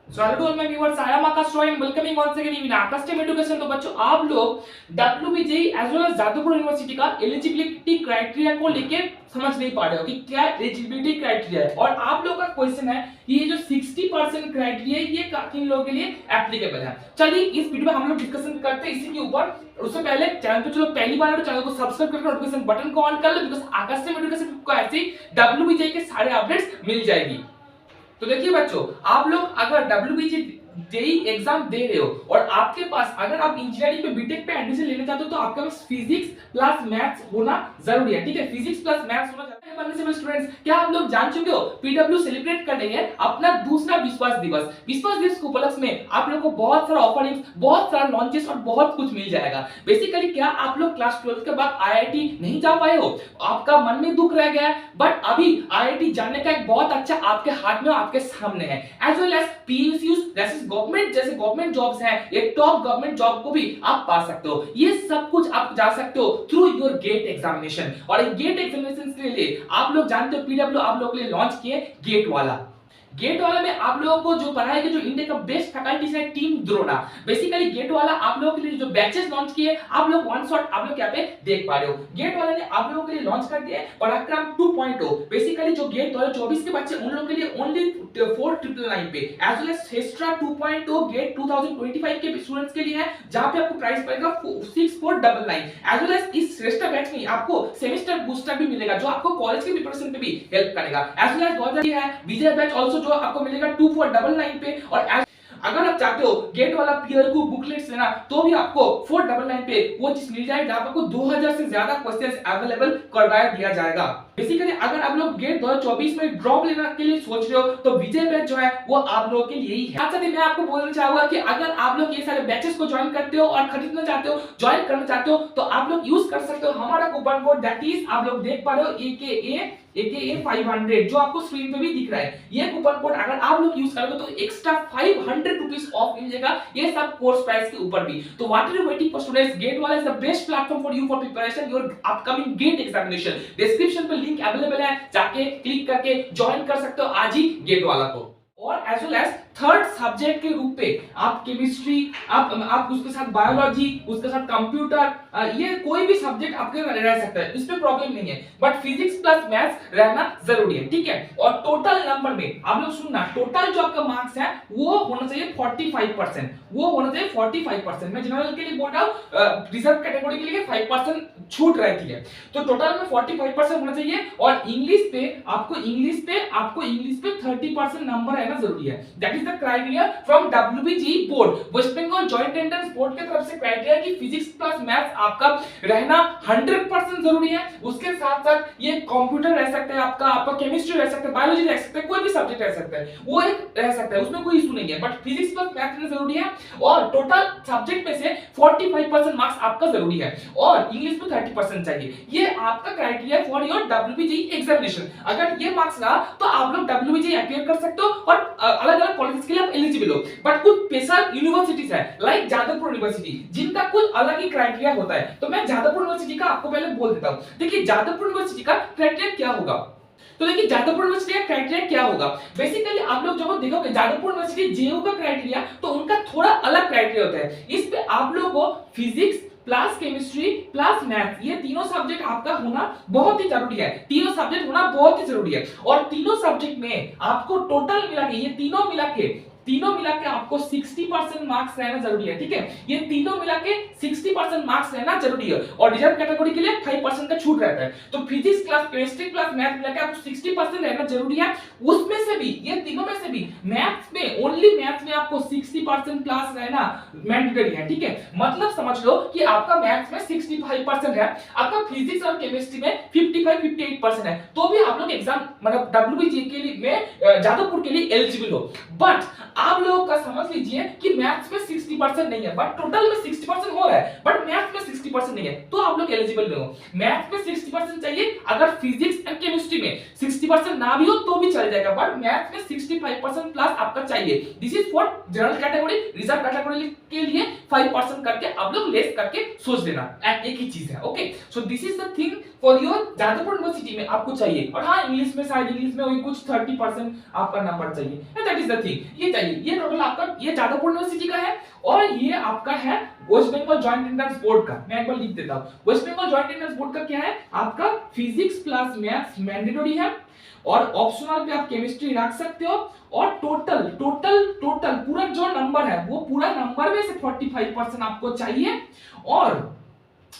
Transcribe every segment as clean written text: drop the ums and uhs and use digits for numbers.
So hello to all my viewers, I am Akash Roy and welcoming once again in Akash team education. तो बच्चों, आप लोग WBJEE as well as Jadavpur University का eligibility criteria को लेके समझ नहीं पा रहे हो कि क्या एलिजिबिलिटी क्राइटेरिया है। और आप लोगों का क्वेश्चन है कि ये जो 60% क्राइटेरिया है ये किन लोगों के लिए एप्लीकेबल है। चलिए इस वीडियो में हम लोग डिस्कशन करते हैं इसी के ऊपर। उससे पहले चैनल पे चलो पहली बार है तो चैनल को सब्सक्राइब करके नोटिफिकेशन बटन को ऑन कर लो, बिकॉज़ आकाश टेम एजुकेशन को ऐसे डब्ल्यूबीजेई के सारे अपडेट्स मिल जाएगी। तो देखिए बच्चों, आप लोग अगर जेई एग्जाम दे रहे हो और आपके पास अगर आप इंजीनियरिंग पे बीटेक पे एडमिशन लेना चाहते हो तो आपके पास फिजिक्स प्लस मैथ्स होना जरूरी है। ठीक है, फिजिक्स प्लस मैथ्स होना जरूरी है। स्टूडेंट्स, क्या आप लोग जान चुके हो पीडब्ल्यू सेलिब्रेट कर रही है अपना दूसरा विश्वास दिवस। विश्वास दिवस के उपलक्ष्य में आप लोगों को बहुत सारा ऑफरिंग्स, बहुत सारा लॉन्चेस और बहुत कुछ मिल जाएगा। बेसिकली क्या आप लोग क्लास 12 के बाद आईआईटी नहीं जा पाए हो, आपका मन में दुख रह गया है, बट अभी आईआईटी जाने का एक बहुत अच्छा आपके हाथ में आपके सामने है। एज वेल एज पीयूसीयूज जैसे गवर्नमेंट जॉब्स हैं, एक टॉप गवर्नमेंट जॉब को भी आप पा सकते हो। ये सब कुछ आप जा सकते हो थ्रू योर गेट एग्जामिनेशन। और गेट एग्जामिनेशन के लिए आप लोग जानते हो पीडब्ल्यू आप लोगों के लिए लॉन्च किए गेट वाला। गेट वाला में आप लोगों को जो पढ़ाएगा, जो इंडिया का बेस्ट फैकल्टीज है टीम द्रोणा। बेसिकली गेट वाला आप लोगों के लिए जो बैचेस लॉन्च किए आप लोग वन शॉट आप लोग यहाँ पे देख पा रहे हो। गेट वाला ने आप लोगों के लिए लॉन्च कर दिया पराक्रम 2.0। बेसिकली जो गेट 2024 के बच्चे उन लोगों के लिए ओनली 4999 पे, एज वेल एज सेस्ट्रा 2.0 गेट 2025 के स्टूडेंट्स के लिए है, जहां पे आपको प्राइस पड़ेगा 6499। एज वेल एज इस सेस्ट्रा बैच में आपको सेमेस्टर बूस्टर भी मिलेगा जो आपको कॉलेज के प्रिपरेशन पे भी हेल्प करेगा। एज वेल एज 2000 है विजय बैच ऑल्सो जो आपको मिलेगा 2499 पे। और अगर आप चाहते हो गेट वाला पीयर को बुकलेट्स लेना तो भी आपको 499 पे वो चीज मिल जाएगी, जहां आपको 2000 से ज्यादा क्वेश्चंस अवेलेबल करवाया दिया जाएगा। बेसिकली अगर आप लोग गेट 2024 में ड्रॉप लेने के लिए सोच रहे हो तो विजय बैच जो है वो आप लोगों के लिए ही है। साथ ही मैं आपको बोलना चाहूंगा कि अगर आप लोग ये सारे बैचेस को ज्वाइन करते हो और खरीदना चाहते हो, ज्वाइन करना चाहते हो, तो आप लोग यूज कर सकते हो हमारा कूपन कोड, दैट इज आप लोग देख पा रहे हो AKA 500 जो आपको स्क्रीन पे भी दिख रहा है। ये कूपन कोड अगर आप लोग यूज करोगे तो एक्स्ट्रा 500 रुपीस ऑफ मिल जाएगा, ये सब कोर्स प्राइस के ऊपर भी। तो what are you waiting for students, GATE वाला is the best platform for you for preparation your upcoming GATE examination. Description पे लिंक अवेलेबल है, जाके क्लिक करके ज्वाइन कर सकते हो आज ही गेट वाला को। और as well as third subject के रूप पे आप केमिस्ट्री, आप उसके साथ बायोलॉजी, उसके साथ कंप्यूटर, ये कोई भी सब्जेक्ट आपके रह सकता है, इसमें प्रॉब्लम नहीं है, बट फिजिक्स प्लस मैथ्स रहना जरूरी है। ठीक है, और टोटल नंबर में आप लोग सुनना, टोटल जो आपका मार्क्स है वो होना चाहिए 45%, वो होना चाहिए 45%। मैं जनरल के लिए बोल रहा हूँ, रिजर्व कैटेगरी के लिए 5% छूट रहती है, तो टोटल में 45% होना चाहिए। और इंग्लिश पे आपको 30% नंबर रहना जरूरी है। That is criteria from WBGE board, West Bengal joint entrance board की तरफ से क्राइटेरिया कि फिजिक्स प्लस मैथ्स आपका रहना 100% जरूरी है। उसके साथ साथ ये कंप्यूटर रह सकता है, आपका केमिस्ट्री रह सकता है, बायोलॉजी रह सकता है, कोई भी सब्जेक्ट रह सकता है, वो एक रह सकता है, उसमें कोई इशू नहीं है, बट फिजिक्स प्लस मैथ्स रहना जरूरी है। और टोटल सब्जेक्ट में से 45% मार्क्स आपका जरूरी है और इंग्लिश में 30% चाहिए। ये आपका criteria for your WBGE examination. अगर ये मार्क्स रहा तो आप लोग WBGE अपीयर कर सकते हो और अलग अलग कॉलेजेस के लिए आप एलिजिबल हो। बट कुछ स्पेशल यूनिवर्सिटीज है लाइक जादवपुर यूनिवर्सिटी, जिनका कुछ अलग ही क्राइटेरिया होता है। तो मैं जादवपुर यूनिवर्सिटी का आपको पहले बोल देता हूं। देखिए जादवपुर यूनिवर्सिटी का क्राइटेरिया क्या होगा, तो देखिए जादवपुर यूनिवर्सिटी का क्राइटेरिया क्या होगा। बेसिकली आप लोग जब देखोगे जादवपुर यूनिवर्सिटी जेयू का क्राइटेरिया, तो उनका थोड़ा अलग क्राइटेरिया होता है। इस पे आप लोगों को physics plus chemistry plus math, ये तीनों सब्जेक्ट आपका होना बहुत ही जरूरी है। तीनों सब्जेक्ट होना बहुत ही जरूरी है। और तीनों सब्जेक्ट में आपको टोटल मिला के, ये तीनों मिला के आपको 60% मार्क्स रहना जरूरी है। ठीक है, ये तीनों मिला के 60% मार्क्स रहना जरूरी है। और रिजर्व कैटेगरी के लिए 5% का छूट रहता है। तो physics plus chemistry plus math मिला के आपको 60% रहना जरूरी है। उसमें से भी, ये तीनों में से भी मैथ्स में, ओनली मैथ्स में आपको 60% क्लास रहना मैंडेटरी है। ठीक है, मतलब समझ लो कि आपका मैथ्स में 65% है, आपका फिजिक्स और केमिस्ट्री में 58% है, तो भी आप लोग एग्जाम मतलब WBGE के लिए में जादवपुर के लिए एलिजिबल हो। बट आप लोगों का समझ लीजिए कि मैथ्स में 60% नहीं है, बट टोटल में 60% हो रहा है, बट मैथ्स में 60% नहीं है, तो आप लोग एलिजिबल नहीं हो। मैथ्स में 60% चाहिए, अगर फिजिक्स एंड केमिस्ट्री में 60% ना भी हो तो भी चल जाएगा, बट मैथ्स में 65% प्लस आपका चाहिए। This is for general category. Reserve category के लिए 5% करके आप लोग लेस करके सोच देना, एक ही चीज है। Okay, so this is the thing for your Jadavpur university में आपको चाहिए। और हाँ, इंग्लिश में शायद इंग्लिश में वही कुछ 30% आपका नंबर चाहिए, दैट इज द थिंग, ये चाहिए। ये टोटल आपका ये जादवपुर यूनिवर्सिटी का है और ये आपका है West Bengal joint entrance board का। मैं एक बार लिख देता हूँ, West Bengal joint entrance board का क्या है, आपका फिजिक्स प्लस मैथ्स मैंडेटरी है और ऑप्शनल पे आप केमिस्ट्री रख सकते हो। और टोटल टोटल टोटल पूरा जो नंबर है वो पूरा नंबर में से 45% आपको चाहिए और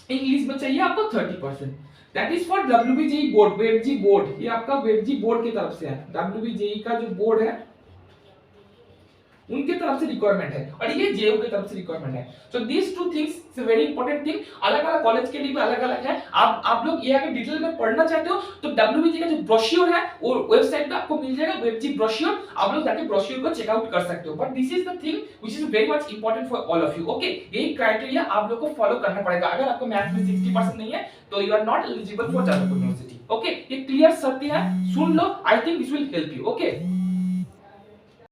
इंग्लिश में चाहिए आपको 30%। That is for WBJE board, वेबजी बोर्ड, ये आपका वेबजी बोर्ड की तरफ से है। WBJE का जो बोर्ड है उनके तरफ से रिक्वायरमेंट है और ये जेयू की तरफ से रिक्वायरमेंट है। So this two things is very important thing. अलग अलग कॉलेज के लिए भी अलग अलग है। आप लोग ये अगर डिटेल में पढ़ना चाहते हो तो WBJ का जो ब्रोशर है वो वेबसाइट पे आपको मिल जाएगा, वेबजी ब्रोशर, आप लोग जाके ब्रोशर को चेक आउट कर सकते हो। But this is the thing which is very much important for all of you. Okay, यही क्राइटेरिया आप लोग को फॉलो करना पड़ेगा। अगर आपको मैथ्स में 60% नहीं है तो you are not eligible for Jadavpur university. Okay, ये क्लियर सत्य है, सुन लो, I think this will help you. Okay.